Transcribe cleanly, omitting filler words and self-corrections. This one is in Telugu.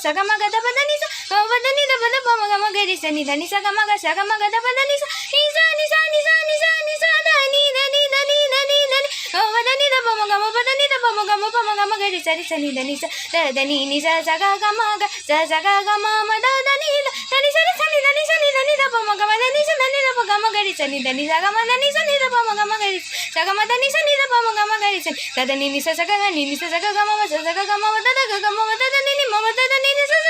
సగ మగ దప దని స గమ దని దప దప మగ మగ రి స ని దని సగ మగ దప దని స ని స ని స ని స ని స ని స దని దని దని దని దని గమ దని దప మగ మ ప దని దప మగ మ ప మగ మగ రి స ని దని స ద దని ని స సగ గ మగ స సగ గ మ మ ద దని దని స ని స ని దని స ని దని దప మగ మ దని స దని దప గ మగ రి స ని దని సగ మ దని స ని దప మగ మగ రి సగ మ దని స ని దప మగ మగ రి స ద దని ని స సగ గ ని ని స సగ గ మ స సగ గ మ ద ద గ మ ద ద ని ని మ ద ద ని ని స